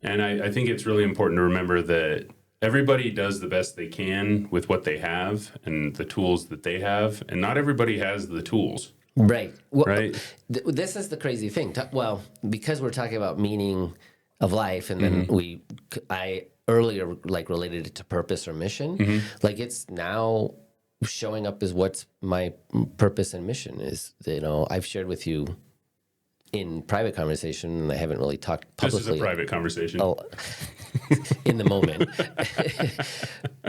And I think it's really important to remember that everybody does the best they can with what they have and the tools that they have, and not everybody has the tools. Right. Well, Right. This is the crazy thing. Well, because we're talking about meaning of life, and then I earlier like related it to purpose or mission. Like it's now showing up as what's my purpose and mission is. I've shared with you in private conversation, and I haven't really talked publicly. This is a private conversation. In the moment.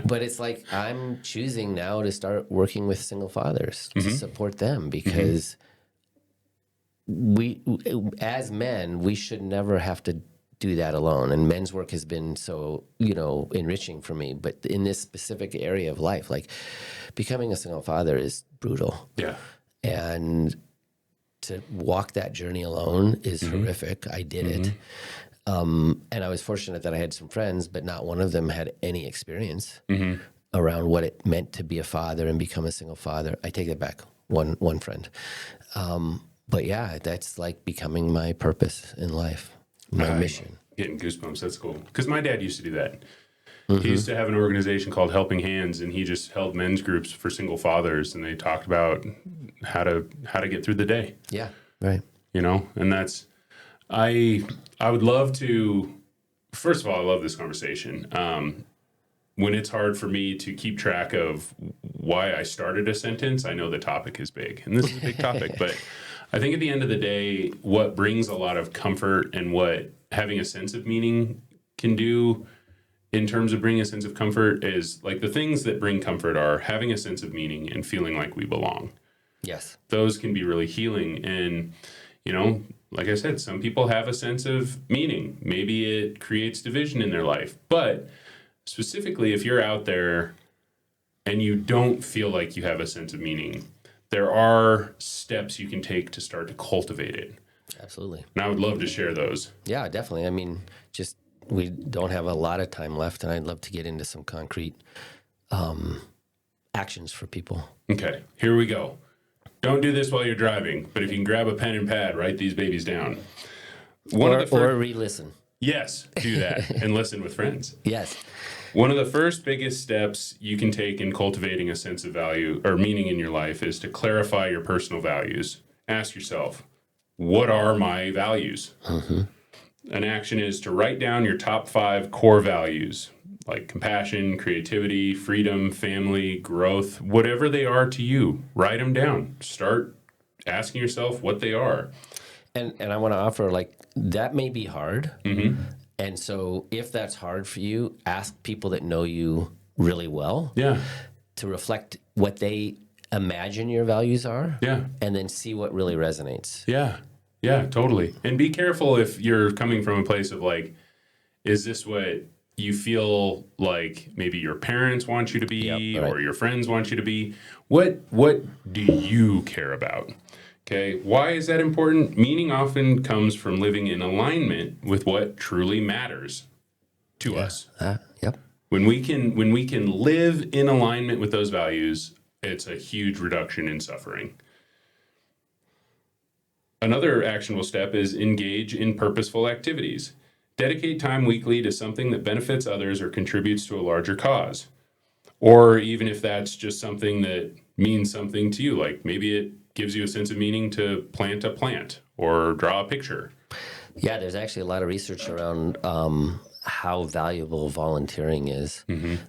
But it's like I'm choosing now to start working with single fathers to support them, because we, as men, we should never have to do that alone. And men's work has been so, enriching for me. But in this specific area of life, like becoming a single father is brutal. Yeah. And to walk that journey alone is horrific. I did it. And I was fortunate that I had some friends, but not one of them had any experience around what it meant to be a father and become a single father. I take that back. One friend. But yeah, that's like becoming my purpose in life, my mission. Getting goosebumps. That's cool. Because my dad used to do that. He used to have an organization called Helping Hands, and he just held men's groups for single fathers, and they talked about how to get through the day. Yeah, right. And that's I would love to. First of all, I love this conversation. When it's hard for me to keep track of why I started a sentence, I know the topic is big, and this is a big topic. But I think at the end of the day, what brings a lot of comfort and what having a sense of meaning can do in terms of bringing a sense of comfort is like the things that bring comfort are having a sense of meaning and feeling like we belong. Yes. Those can be really healing. And, like I said, some people have a sense of meaning. Maybe it creates division in their life. But specifically, if you're out there and you don't feel like you have a sense of meaning, there are steps you can take to start to cultivate it. Absolutely. And I would love to share those. Yeah, definitely. I mean, we don't have a lot of time left, and I'd love to get into some concrete actions for people. Okay, here we go. Don't do this while you're driving, but if you can grab a pen and pad, write these babies down. Or re-listen. Yes, do that and listen with friends. Yes. One of the first biggest steps you can take in cultivating a sense of value or meaning in your life is to clarify your personal values. Ask yourself, what are my values? An action is to write down your top 5 core values, like compassion, creativity, freedom, family, growth, whatever they are to you. Write them down. Start asking yourself what they are. And I want to offer, like, that may be hard. And so if that's hard for you, ask people that know you really well to reflect what they imagine your values are. And then see what really resonates. Yeah, totally. And be careful if you're coming from a place of like, is this what you feel like maybe your parents want you to be or your friends want you to be? What do you care about? Okay, why is that important? Meaning often comes from living in alignment with what truly matters to us. When we can live in alignment with those values, it's a huge reduction in suffering. Another actionable step is engage in purposeful activities. Dedicate time weekly to something that benefits others or contributes to a larger cause. Or even if that's just something that means something to you, like maybe it gives you a sense of meaning to plant a plant or draw a picture. Yeah, there's actually a lot of research around how valuable volunteering is.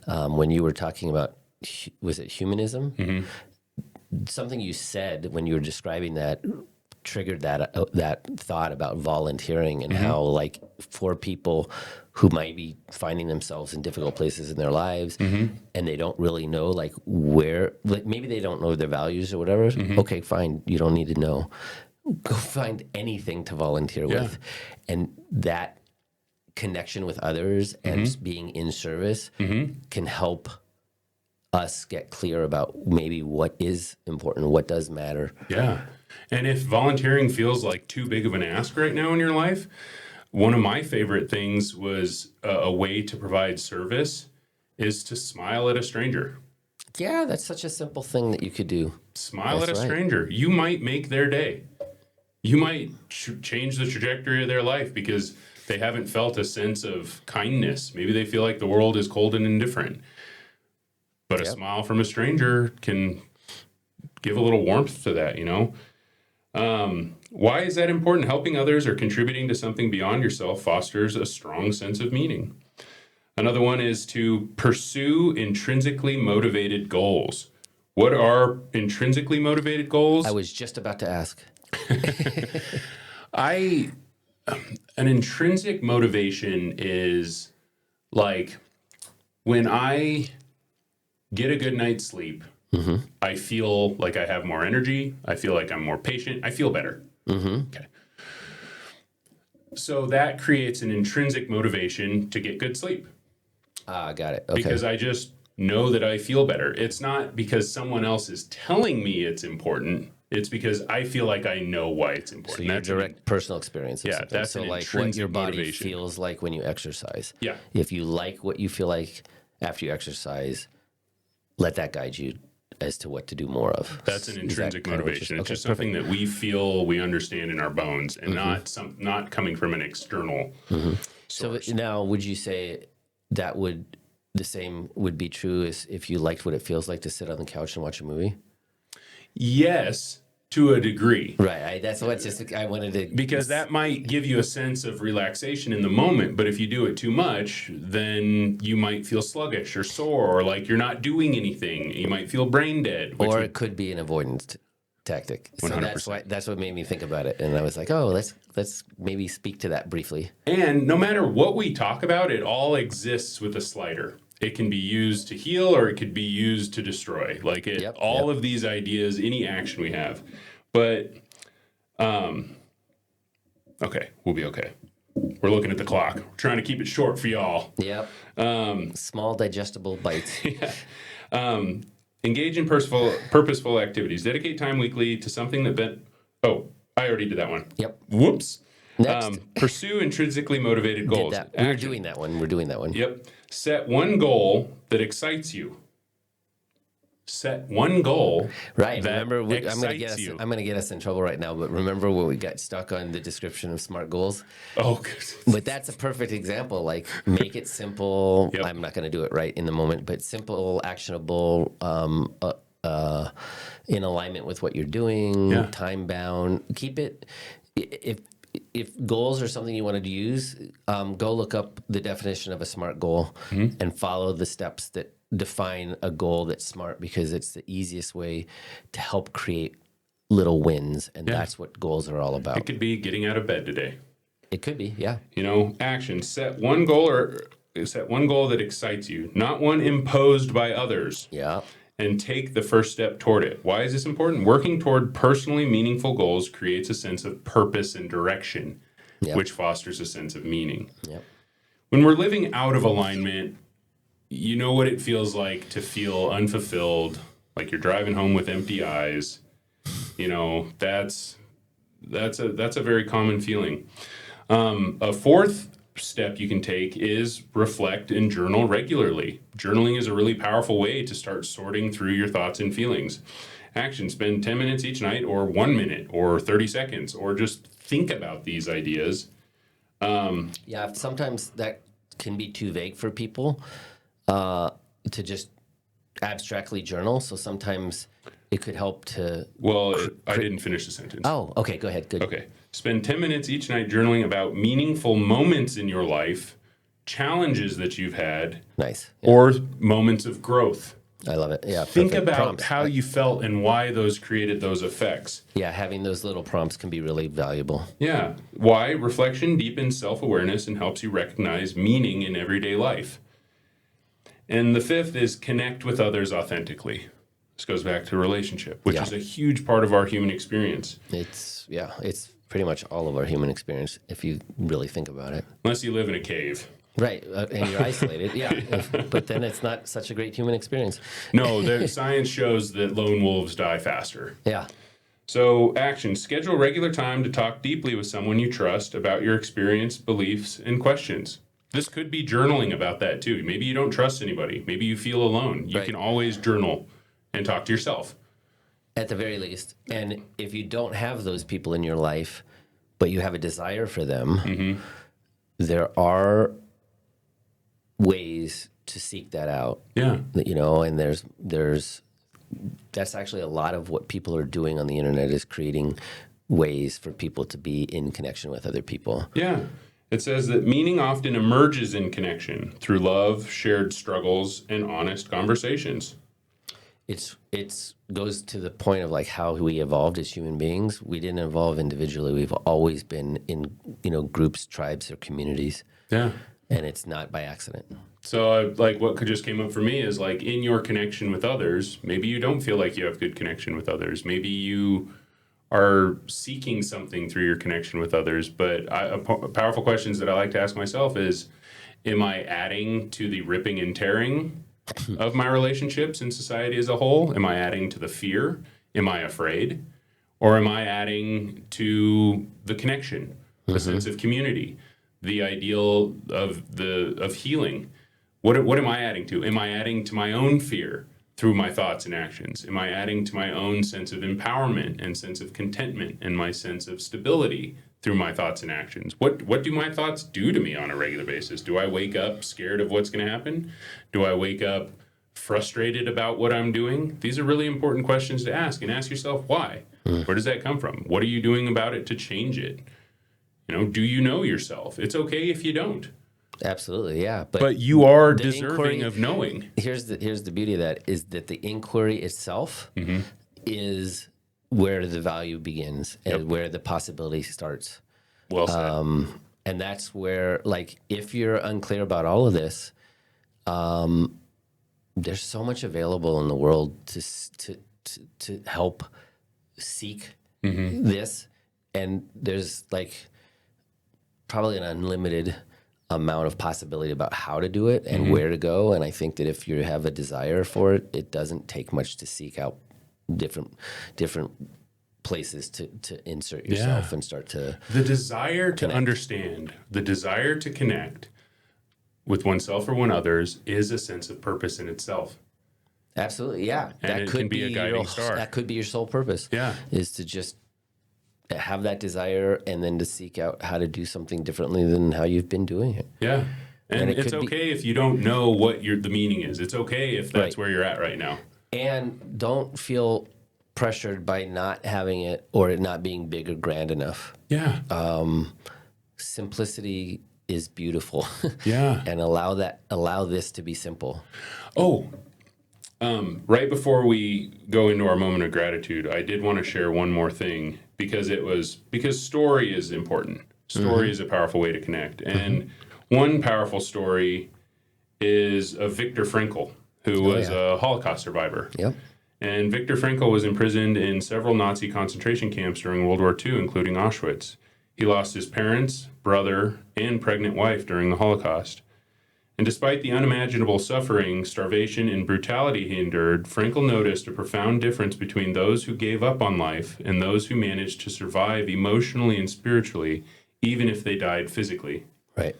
When you were talking about, was it humanism? Something you said when you were describing that triggered that thought about volunteering and how, like, for people who might be finding themselves in difficult places in their lives and they don't really know, like, where, like, maybe they don't know their values or whatever. Okay, fine. You don't need to know. Go find anything to volunteer with. And that connection with others and just being in service can help us get clear about maybe what is important, what does matter. Yeah. And if volunteering feels like too big of an ask right now in your life, one of my favorite things was a way to provide service is to smile at a stranger. Yeah, that's such a simple thing that you could do. Smile at a stranger. You might make their day. You might change the trajectory of their life because They haven't felt a sense of kindness. Maybe they feel like the world is cold and indifferent. But a smile from a stranger can give a little warmth to that, you know? Why is that important? Helping others or contributing to something beyond yourself fosters a strong sense of meaning. Another one is to pursue intrinsically motivated goals. What are intrinsically motivated goals? I was just about to ask. An intrinsic motivation is like when I get a good night's sleep, I feel like I have more energy. I feel like I'm more patient. I feel better. Okay. So that creates an intrinsic motivation to get good sleep. Got it. Okay. Because I just know that I feel better. It's not because someone else is telling me it's important. It's because I feel like I know why it's important. So your direct personal experience. Yeah, that's so an like what intrinsic your body motivation. feels like when you exercise. Yeah. If you like what you feel like after you exercise, let that guide you as to what to do more of. That's an intrinsic motivation. It's just perfect. something that we feel, we understand in our bones, and not coming from an external source. So now, would you say that the same would be true as if you liked what it feels like to sit on the couch and watch a movie? Yes, to a degree. Right. That's what I wanted to. Because that might give you a sense of relaxation in the moment, but if you do it too much, then you might feel sluggish or sore, or like you're not doing anything. You might feel brain dead. Or it could be an avoidance tactic. So 100%. that's what made me think about it, and I was like, oh, let's maybe speak to that briefly. And no matter what we talk about, it all exists with a slider. It can be used to heal or it could be used to destroy. Like all of these ideas, any action we have. But, okay, we'll be okay. We're looking at the clock. We're trying to keep it short for y'all. Yep. Small digestible bites. Engage in purposeful activities. Dedicate time weekly to something I already did that one. Yep. Whoops. Next. Pursue intrinsically motivated goals. We're doing that one. Yep. Set one goal that excites you. Set one goal. Right. That Remember, I'm going to get us in trouble right now. But remember when we got stuck on the description of SMART goals? Oh, good. But that's a perfect example. Like, make it simple. Yep. I'm not going to do it right in the moment, but simple, actionable, in alignment with what you're doing, time bound. Keep it. If goals are something you wanted to use, go look up the definition of a SMART goal and follow the steps that define a goal that's SMART, because it's the easiest way to help create little wins, and that's what goals are all about. It could be getting out of bed today. It could be, yeah. You know, action. Set one goal that excites you, not one imposed by others. Yeah. And take the first step toward it. Why is this important? Working toward personally meaningful goals creates a sense of purpose and direction, which fosters a sense of meaning. Yep. When we're living out of alignment, you know what it feels like to feel unfulfilled, like you're driving home with empty eyes. You know, that's a very common feeling. A fourth step you can take is reflect and journal regularly. Journaling is a really powerful way to start sorting through your thoughts and feelings. Action: spend 10 minutes each night, or 1 minute, or 30 seconds, or just think about these ideas. Sometimes that can be too vague for people to just abstractly journal. So sometimes it could help to... Well, I didn't finish the sentence. Oh, okay, go ahead. Good. Okay. Spend 10 minutes each night journaling about meaningful moments in your life, challenges that you've had, Nice. or moments of growth. I love it. Yeah. Think perfect. about Prompts. how you felt and why those created those effects. Yeah, having those little prompts can be really valuable. Yeah. Why? Reflection deepens self-awareness and helps you recognize meaning in everyday life. And the fifth is connect with others authentically. This goes back to relationship, which is a huge part of our human experience. It's pretty much all of our human experience, if you really think about it. Unless you live in a cave. Right, and you're isolated, but then it's not such a great human experience. No, the science shows that lone wolves die faster. Yeah. So, action. Schedule regular time to talk deeply with someone you trust about your experience, beliefs, and questions. This could be journaling about that, too. Maybe you don't trust anybody. Maybe you feel alone. You can always journal and talk to yourself. At the very least. And if you don't have those people in your life, but you have a desire for them, there are ways to seek that out. Yeah. You know, and there's that's actually a lot of what people are doing on the internet is creating ways for people to be in connection with other people. Yeah. It says that meaning often emerges in connection through love, shared struggles, and honest conversations. It's goes to the point of like how we evolved as human beings. We didn't evolve individually. We've always been in, you know, groups, tribes, or communities. Yeah. And it's not by accident. So, like, what just came up for me is like in your connection with others, maybe you don't feel like you have good connection with others. Maybe you are seeking something through your connection with others. But powerful questions that I like to ask myself is, am I adding to the ripping and tearing of my relationships in society as a whole? Am I adding to the fear? Am I afraid? Or am I adding to the connection, the sense of community, the ideal of healing? What am I adding to? Am I adding to my own fear through my thoughts and actions? Am I adding to my own sense of empowerment and sense of contentment and my sense of stability through my thoughts and actions? What do my thoughts do to me on a regular basis? Do I wake up scared of what's going to happen? Do I wake up frustrated about what I'm doing? These are really important questions to ask, and ask yourself why. Where does that come from? What are you doing about it to change it? You know, do you know yourself? It's okay if you don't. Absolutely, yeah. But you are the deserving of knowing. Here's the beauty of that is that the inquiry itself is where the value begins and where the possibility starts. Well said. And that's where, like, if you're unclear about all of this, there's so much available in the world to help seek this, and there's like probably an unlimited amount of possibility about how to do it and where to go. And I think that if you have a desire for it, it doesn't take much to seek out different places to insert yourself and start to the desire to understand, the desire to connect with oneself or one others is a sense of purpose in itself. Absolutely, yeah. And that it could can be a guiding star. That could be your sole purpose. Yeah. Is to just have that desire and then to seek out how to do something differently than how you've been doing it. Yeah. And it it's could be- okay if you don't know what the meaning is. It's okay if that's where you're at right now. And don't feel pressured by not having it or it not being big or grand enough. Yeah. Simplicity is beautiful. Yeah. And allow this to be simple. Oh, right before we go into our moment of gratitude, I did want to share one more thing because story is important. Story is a powerful way to connect. And one powerful story is of Viktor Frankl, who was a Holocaust survivor. Yep. And Viktor Frankl was imprisoned in several Nazi concentration camps during World War II, including Auschwitz. He lost his parents, brother, and pregnant wife during the Holocaust. And despite the unimaginable suffering, starvation, and brutality he endured, Frankl noticed a profound difference between those who gave up on life and those who managed to survive emotionally and spiritually, even if they died physically. Right.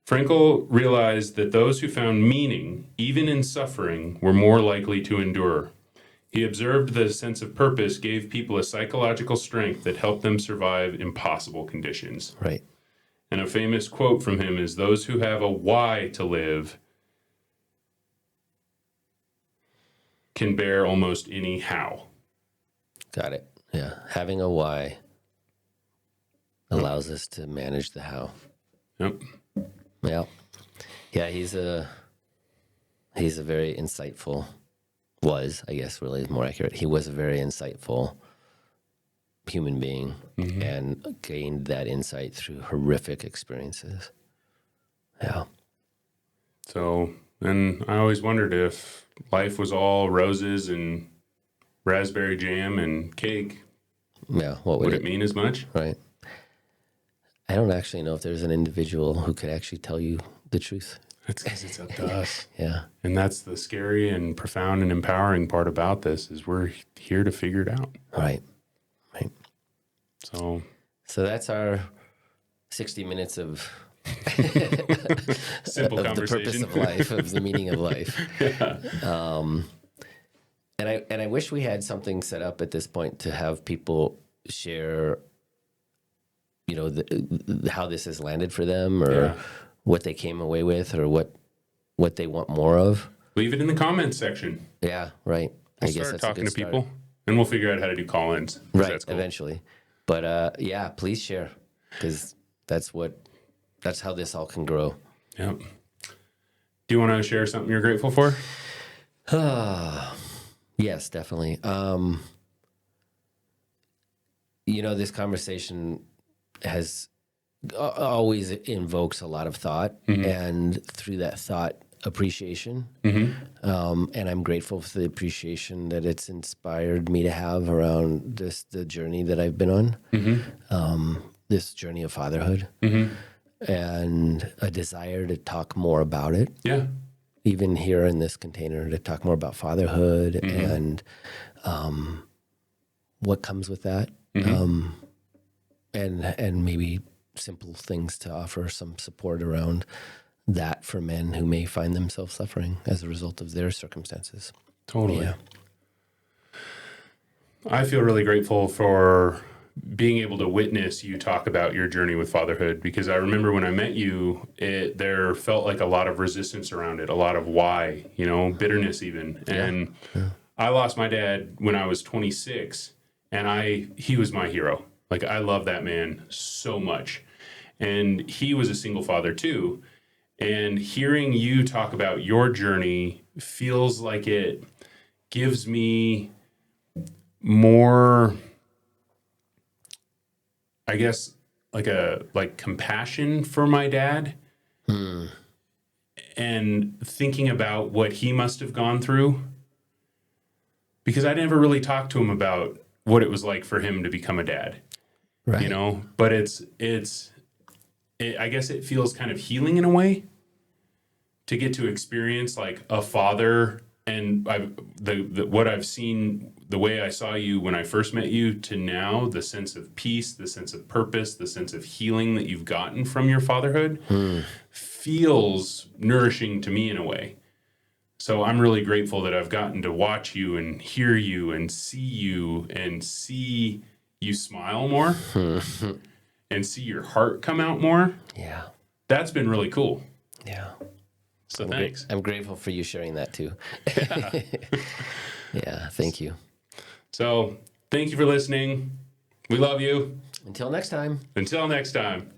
Frankl realized that those who found meaning, even in suffering, were more likely to endure. He observed that a sense of purpose gave people a psychological strength that helped them survive impossible conditions. Right. And a famous quote from him is, "Those who have a why to live can bear almost any how." Got it. Yeah. Having a why allows us to manage the how. Yep. Yeah. Yeah, he's a very insightful, I guess really is more accurate. He was a very insightful human being and gained that insight through horrific experiences. Yeah. So, and I always wondered if life was all roses and raspberry jam and cake, Yeah. What would it mean as much? Right. I don't actually know if there's an individual who could actually tell you the truth. That's because it's up to us. Yeah. And that's the scary and profound and empowering part about this is we're here to figure it out. Right. Right. So that's our 60 minutes of simple of the purpose conversation. of life, of the meaning of life. And I wish we had something set up at this point to have people share you know, how this has landed for them, or Yeah. what they came away with, or what they want more of. Leave it in the comments section. Yeah, right. We'll I guess start that's a talking good to start. people, and we'll figure out how to do call-ins. 'Cause Right, that's cool. eventually. But yeah, please share, because that's how this all can grow. Yep. Do you want to share something you're grateful for? Yes, definitely. You know, this conversation has always invokes a lot of thought, and through that thought, appreciation. And I'm grateful for the appreciation that it's inspired me to have around the journey that I've been on, this journey of fatherhood, and a desire to talk more about it. Yeah. Even here in this container, to talk more about fatherhood and what comes with that, and maybe simple things to offer some support around that for men who may find themselves suffering as a result of their circumstances. Totally. Yeah. I feel really grateful for being able to witness you talk about your journey with fatherhood, because I remember when I met you, there felt like a lot of resistance around it, a lot of why, bitterness even. And I lost my dad when I was 26, and he was my hero. Like, I love that man so much. And he was a single father too. And hearing you talk about your journey feels like it gives me more, I guess, like compassion for my dad, and thinking about what he must have gone through, because I never really talked to him about what it was like for him to become a dad, Right. but I guess it feels kind of healing in a way to get to experience like a father. And what I've seen, the way I saw you when I first met you to now, the sense of peace, the sense of purpose, the sense of healing that you've gotten from your fatherhood feels nourishing to me in a way. So I'm really grateful that I've gotten to watch you and hear you and see you smile more and see your heart come out more. Yeah. That's been really cool. Yeah. So thanks. I'm grateful for you sharing that too. Yeah. Yeah. Thank you. So thank you for listening. We love you. Until next time. Until next time.